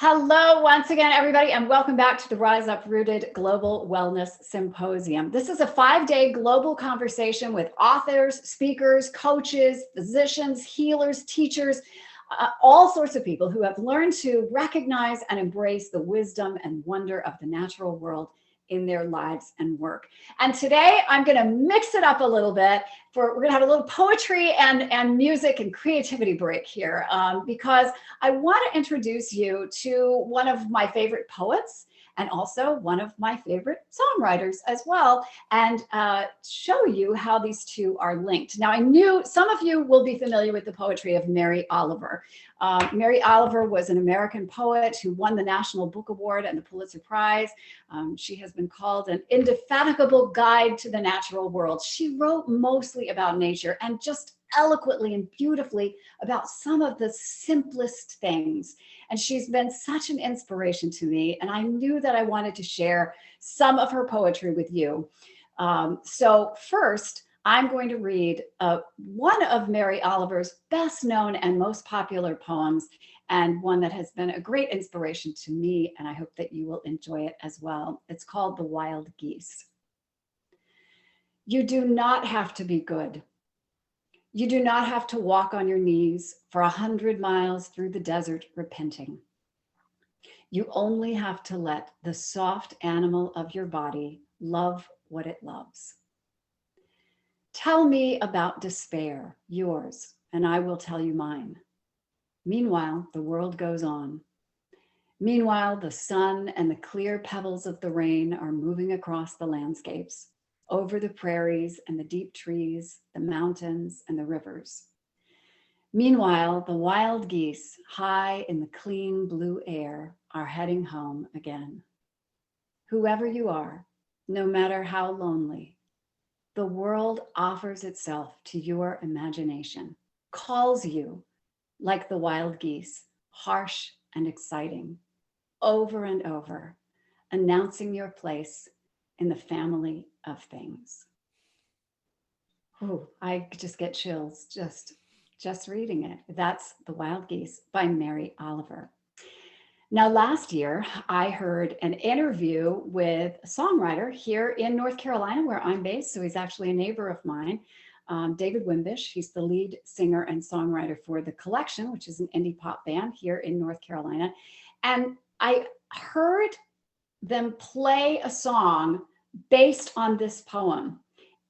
Hello, once again, everybody, and welcome back to the Rise Up Rooted Global Wellness Symposium. This is a 5-day global conversation with authors, speakers, coaches, physicians, healers, teachers, all sorts of people who have learned to recognize and embrace the wisdom and wonder of the natural world in their lives and work. And today I'm going to mix it up a little bit. We're going to have a little poetry and music and creativity break here because I want to introduce you to one of my favorite poets and also one of my favorite songwriters as well, and show you how these two are linked. Now, I knew some of you will be familiar with the poetry of Mary Oliver. Mary Oliver was an American poet who won the National Book Award and the Pulitzer Prize. She has been called an indefatigable guide to the natural world. She wrote mostly about nature and just eloquently and beautifully about some of the simplest things. And she's been such an inspiration to me. And I knew that I wanted to share some of her poetry with you. So first, I'm going to read one of Mary Oliver's best known and most popular poems, and one that has been a great inspiration to me, and I hope that you will enjoy it as well. It's called The Wild Geese. You do not have to be good. You do not have to walk on your knees for 100 miles through the desert repenting. You only have to let the soft animal of your body love what it loves. Tell me about despair, yours, and I will tell you mine. Meanwhile, the world goes on. Meanwhile, the sun and the clear pebbles of the rain are moving across the landscapes, over the prairies and the deep trees, the mountains and the rivers. Meanwhile, the wild geese, high in the clean blue air, are heading home again. Whoever you are, no matter how lonely, the world offers itself to your imagination, calls you like the wild geese, harsh and exciting, over and over, announcing your place in the family of things. Ooh, I just get chills just reading it. That's The Wild Geese by Mary Oliver. Now, last year, I heard an interview with a songwriter here in North Carolina, where I'm based. So he's actually a neighbor of mine, David Wimbish. He's the lead singer and songwriter for The Collection, which is an indie pop band here in North Carolina. And I heard them play a song based on this poem.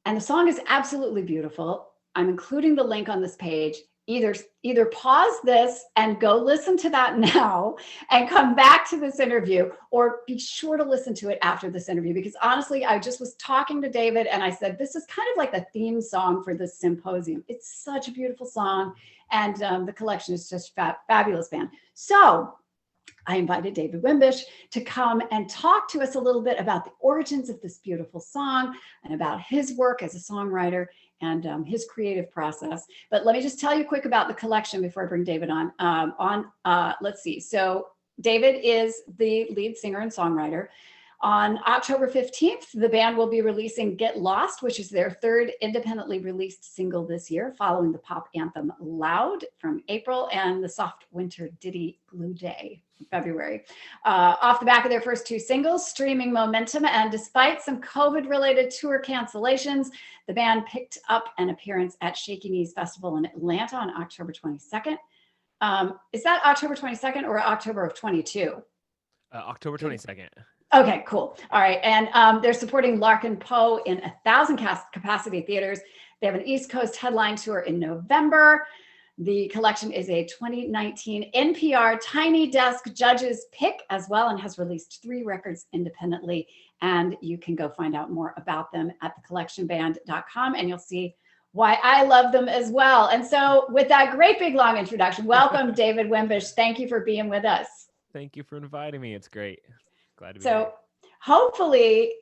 And the song is absolutely beautiful. I'm including the link on this page. Either pause this and go listen to that now and come back to this interview, or be sure to listen to it after this interview, because honestly, I just was talking to David and I said, this is kind of like the theme song for this symposium. It's such a beautiful song, and The Collection is just fabulous band. So I invited David Wimbish to come and talk to us a little bit about the origins of this beautiful song and about his work as a songwriter and his creative process. But let me just tell you quick about The Collection before I bring David on. Let's see. So David is the lead singer and songwriter. On October 15th, the band will be releasing Get Lost, which is their third independently released single this year, following the pop anthem Loud from April and the soft winter ditty Blue Day from February. Off the back of their first two singles, streaming momentum, and despite some COVID-related tour cancellations, the band picked up an appearance at Shaky Knees Festival in Atlanta on October 22nd. Is that October 22nd or October of 22? October 22nd. Okay, cool. All right. And they're supporting Larkin Poe in 1,000 capacity theaters. They have an East Coast headline tour in November. The Collection is a 2019 NPR Tiny Desk Judges pick as well, and has released 3 records independently. And you can go find out more about them at thecollectionband.com, and you'll see why I love them as well. And so with that great big long introduction, welcome, David Wimbish. Thank you for being with us. Thank you for inviting me. It's great. Glad to be here. So hopefully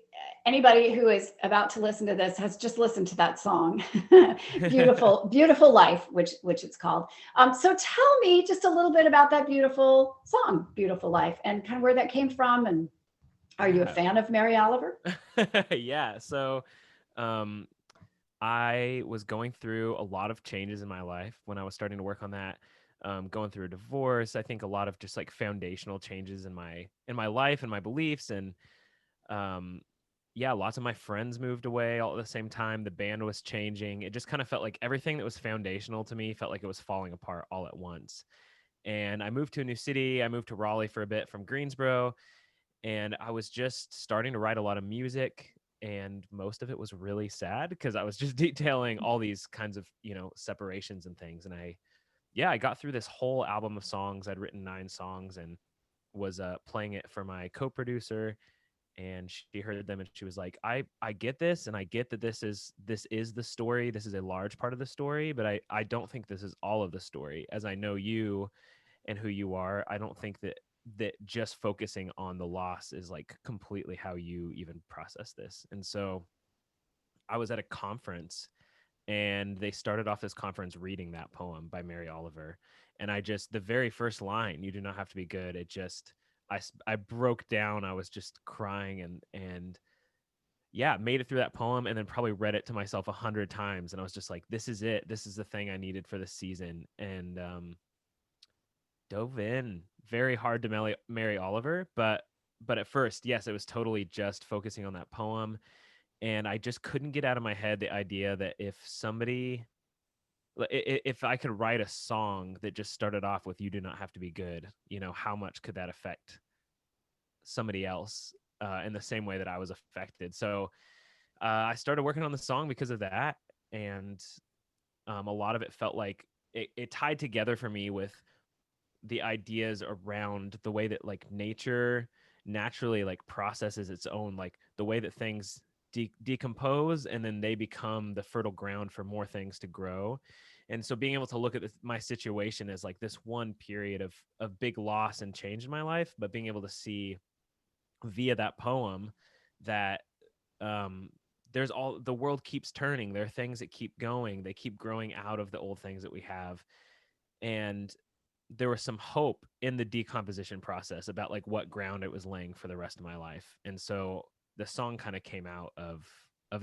anybody who is about to listen to this has just listened to that song, Beautiful Life, which it's called. So tell me just a little bit about that beautiful song, Beautiful Life, and kind of where that came from. And are you a fan of Mary Oliver? Yeah. So I was going through a lot of changes in my life when I was starting to work on that. going through a divorce. I think a lot of just like foundational changes in my life and my beliefs. And um, yeah, lots of my friends moved away all at the same time. The band was changing. It just kind of felt like everything that was foundational to me felt like it was falling apart all at once. And I moved to a new city. I moved to Raleigh for a bit from Greensboro, and I was just starting to write a lot of music. And most of it was really sad because I was just detailing all these kinds of, separations and things. And I got through this whole album of songs. I'd written 9 songs and was playing it for my co-producer, and she heard them and she was like, I get this, and I get that this is the story. This is a large part of the story, but I don't think this is all of the story. As I know you and who you are, I don't think that just focusing on the loss is like completely how you even process this. And so I was at a conference, and they started off this conference reading that poem by Mary Oliver. And the very first line, "You do not have to be good," I broke down. I was just crying, and yeah, made it through that poem, and then probably read it to myself 100 times. And I was just like, this is it. This is the thing I needed for this season. And dove in. Very hard to marry Oliver, but at first, yes, it was totally just focusing on that poem. And I just couldn't get out of my head the idea that if I could write a song that just started off with "You do not have to be good," how much could that affect somebody else in the same way that I was affected? So I started working on the song because of that. And a lot of it felt like it tied together for me with the ideas around the way that like nature naturally like processes its own, like the way that things decompose, and then they become the fertile ground for more things to grow. And so being able to look at my situation as like this one period of big loss and change in my life, but being able to see via that poem that um the world keeps turning. There are things that keep going. They keep growing out of the old things that we have. And there was some hope in the decomposition process about like what ground it was laying for the rest of my life. And so the song kind of came out of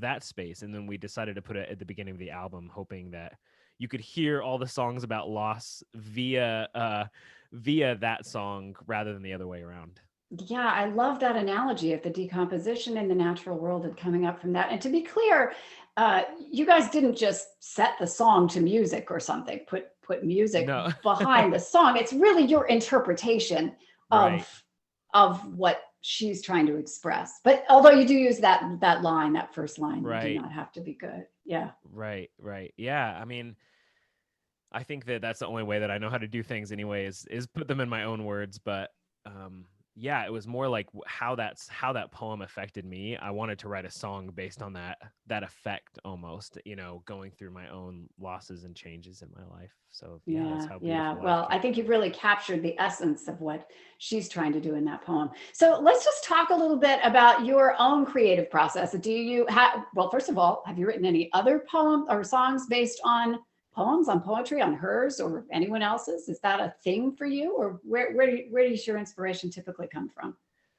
that space. And then we decided to put it at the beginning of the album, hoping that you could hear all the songs about loss via that song rather than the other way around. Yeah, I love that analogy of the decomposition in the natural world and coming up from that. And to be clear, you guys didn't just set the song to music or something, put music No. behind the song. It's really your interpretation Right. of what she's trying to express. But although you do use that line, that first line, "You do Right. not have to be good." Yeah. Right. Yeah. I mean, I think that that's the only way that I know how to do things anyway, is put them in my own words. But yeah, it was more like how that poem affected me. I wanted to write a song based on that effect, almost, going through my own losses and changes in my life. So yeah, that's Yeah, how yeah. Beautiful Life Well, came. I think you've really captured the essence of what she's trying to do in that poem. So let's just talk a little bit about your own creative process. Do you have, well, first of all, have you written any other poem or songs based on poems, on poetry, on hers or anyone else's? Is that a thing for you, or where does your inspiration typically come from?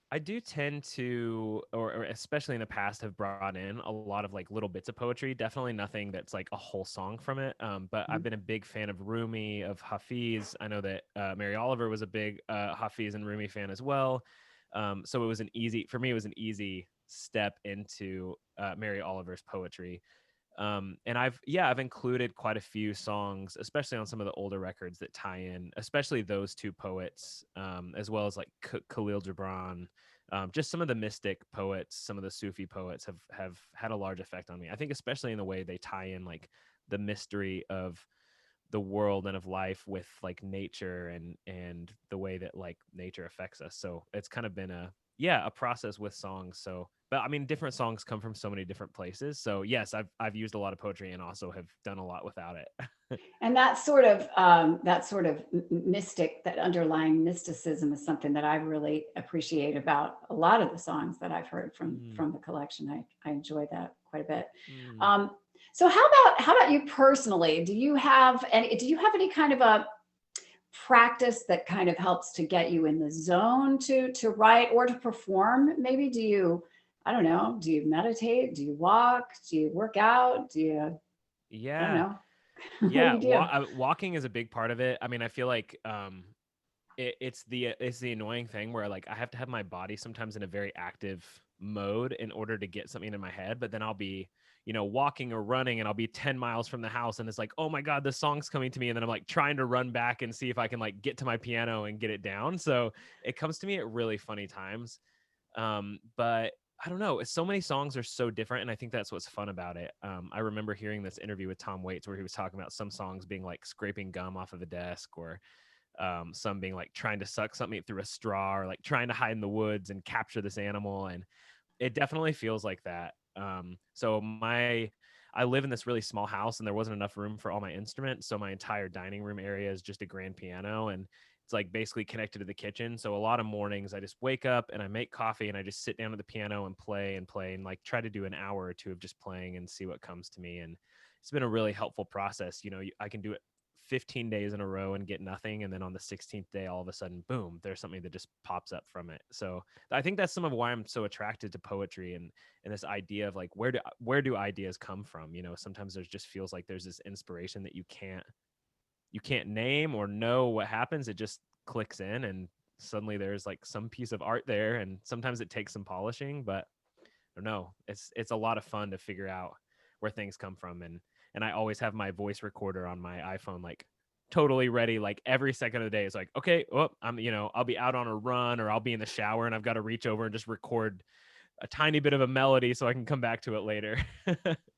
I do tend to, or especially in the past, have brought in a lot of like little bits of poetry. Definitely nothing that's like a whole song from it. But I've been a big fan of Rumi, of Hafiz. I know that Mary Oliver was a big Hafiz and Rumi fan as well. So it was an easy step into Mary Oliver's poetry. And I've included quite a few songs, especially on some of the older records that tie in, especially those two poets, as well as like Khalil Gibran. Just some of the mystic poets, some of the Sufi poets have had a large effect on me. I think especially in the way they tie in like the mystery of the world and of life with like nature, and the way that like nature affects us. So it's kind of been a process with songs. So, but I mean, different songs come from so many different places. So yes, I've used a lot of poetry and also have done a lot without it. And that sort of mystic, that underlying mysticism is something that I really appreciate about a lot of the songs that I've heard Mm, from the collection. I enjoy that quite a bit. mm. Um, so how about you personally? Do you have any kind of a practice that kind of helps to get you in the zone to write or to perform? Maybe I don't know, do you meditate? Do you walk? Do you work out? I don't Yeah. know. What do Yeah, you do? walking is a big part of it. I mean, I feel like it's the annoying thing where like I have to have my body sometimes in a very active mode in order to get something in my head, but then I'll be, walking or running and I'll be 10 miles from the house and it's like, oh my God, this song's coming to me. And then I'm like trying to run back and see if I can like get to my piano and get it down. So it comes to me at really funny times. But I don't know. So many songs are so different, and I think that's what's fun about it. I remember hearing this interview with Tom Waits where he was talking about some songs being like scraping gum off of a desk, or some being like trying to suck something through a straw, or like trying to hide in the woods and capture this animal. And it definitely feels like that. So I live in this really small house and there wasn't enough room for all my instruments. So my entire dining room area is just a grand piano and it's like basically connected to the kitchen. So a lot of mornings I just wake up and I make coffee and I just sit down at the piano and play and like try to do an hour or two of just playing and see what comes to me. And it's been a really helpful process. I can do it 15 days in a row and get nothing, and then on the 16th day all of a sudden boom, there's something that just pops up from it. So I think that's some of why I'm so attracted to poetry and this idea of like where do ideas come from. Sometimes there's just feels like there's this inspiration that you can't name or know what happens. It just clicks in and suddenly there's like some piece of art there, and sometimes it takes some polishing, but I don't know, it's a lot of fun to figure out where things come from. And I always have my voice recorder on my iPhone like totally ready, like every second of the day. It's like, okay, well, I'll be out on a run or I'll be in the shower and I've got to reach over and just record a tiny bit of a melody so I can come back to it later.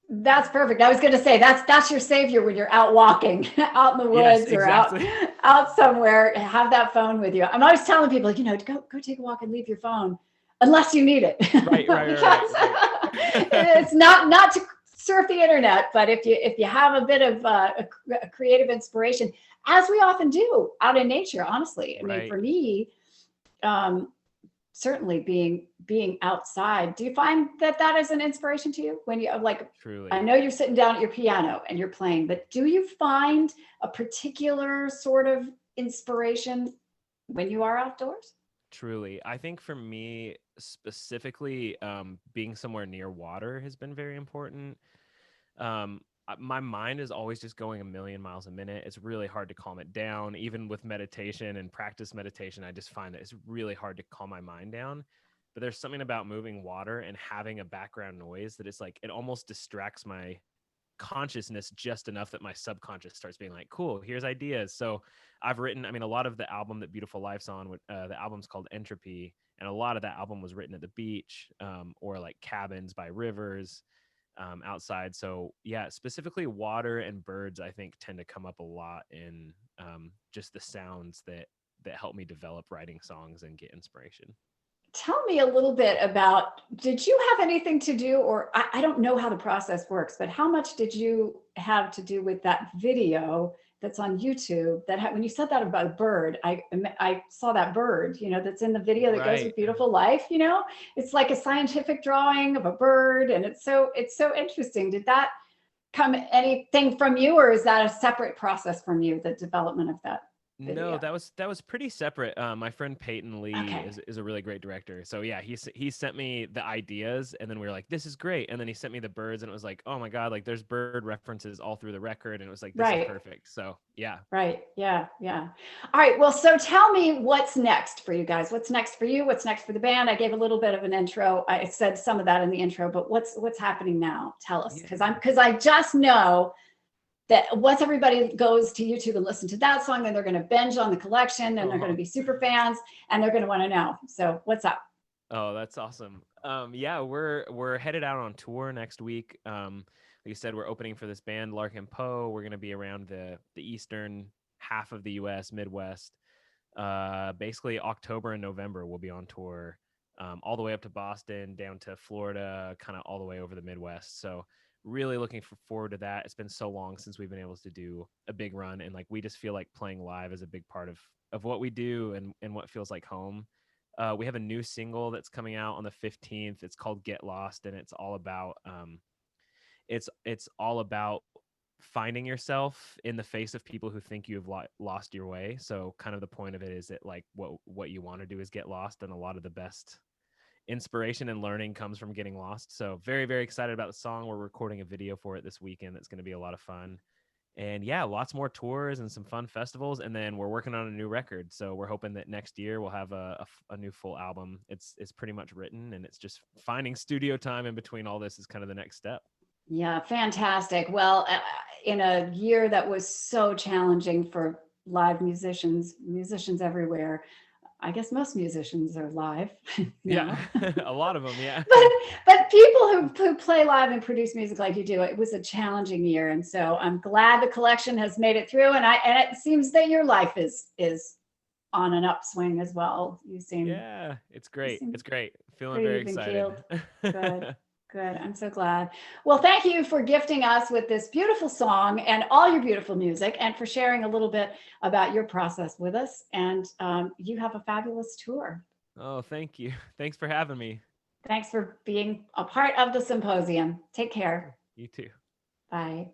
That's perfect. I was going to say that's your savior when you're out walking, out in the Yes, woods or exactly. out somewhere. Have that phone with you. I'm always telling people, go take a walk and leave your phone unless you need it, Right, because right. it's not to surf the internet, but if you have a bit of a creative inspiration, as we often do out in nature. Honestly, I mean, Right. for me, um, certainly being outside, do you find that is an inspiration to you when you like, I Truly. know you're sitting down at your piano and you're playing, but do you find a particular sort of inspiration when you are outdoors? Truly. I think for me specifically, being somewhere near water has been very important. My mind is always just going a million miles a minute. It's really hard to calm it down. Even with meditation and practice meditation, I just find that it's really hard to calm my mind down. But there's something about moving water and having a background noise that it's like it almost distracts my consciousness just enough that my subconscious starts being like, cool, here's ideas. So I've written, I mean, a lot of the album that Beautiful Life's on, the album's called Entropy, and a lot of that album was written at the beach, or like cabins by rivers, outside. So yeah, specifically water and birds, I think tend to come up a lot in, just the sounds that help me develop writing songs and get inspiration. Tell me a little bit about, did you have anything to do, or I don't know how the process works, but how much did you have to do with that video that's on YouTube that when you said that about a bird, I saw that bird, that's in the video that goes Right. with Beautiful Life, it's like a scientific drawing of a bird, and it's so interesting. Did that come anything from you, or is that a separate process from you, the development of that No, video? that was pretty separate. My friend Peyton Lee Okay. is a really great director. So yeah, he sent me the ideas, and then we were like, "This is great." And then he sent me the birds, and it was like, "Oh my God!" Like there's bird references all through the record, and it was like, "This is Right. perfect." So yeah, Right. Yeah. Yeah. All right. Well, so tell me what's next for you guys. What's next for you? What's next for the band? I gave a little bit of an intro. I said some of that in the intro, but what's happening now? Tell us, yeah. because I just know that once everybody goes to YouTube and listen to that song, then they're going to binge on the collection and they're going to Oh, be super fans and they're going to want to know. So what's up? oh, that's awesome. Yeah, we're headed out on tour next week. Like you said, we're opening for this band Larkin Poe. We're gonna be around the eastern half of the U.S. Midwest. Basically October and November we'll be on tour, all the way up to Boston, down to Florida, kind of all the way over the Midwest. So really looking forward to that. It's been so long since we've been able to do a big run, and like we just feel like playing live is a big part of what we do and what feels like home. We have a new single that's coming out on the 15th. It's called Get Lost, and it's all about finding yourself in the face of people who think you have lost your way. So kind of the point of it is that like what you want to do is get lost, and a lot of the best inspiration and learning comes from getting lost. So very, very excited about the song. We're recording a video for it this weekend that's going to be a lot of fun. And yeah, lots more tours and some fun festivals. And then we're working on a new record. So we're hoping that next year we'll have a new full album. It's pretty much written, and it's just finding studio time in between all this is kind of the next step. Yeah, fantastic. Well, in a year that was so challenging for live musicians everywhere, I guess most musicians are live Yeah, now. a lot of them. Yeah. But people who play live and produce music like you do, it was a challenging year, and so I'm glad the collection has made it through. And it seems that your life is on an upswing as well. You seem Yeah, it's great. It's great. Feeling pretty very even excited. keeled. Good. Good. I'm so glad. Well, thank you for gifting us with this beautiful song and all your beautiful music, and for sharing a little bit about your process with us. And you have a fabulous tour. Oh, thank you. Thanks for having me. Thanks for being a part of the symposium. Take care. You too. Bye.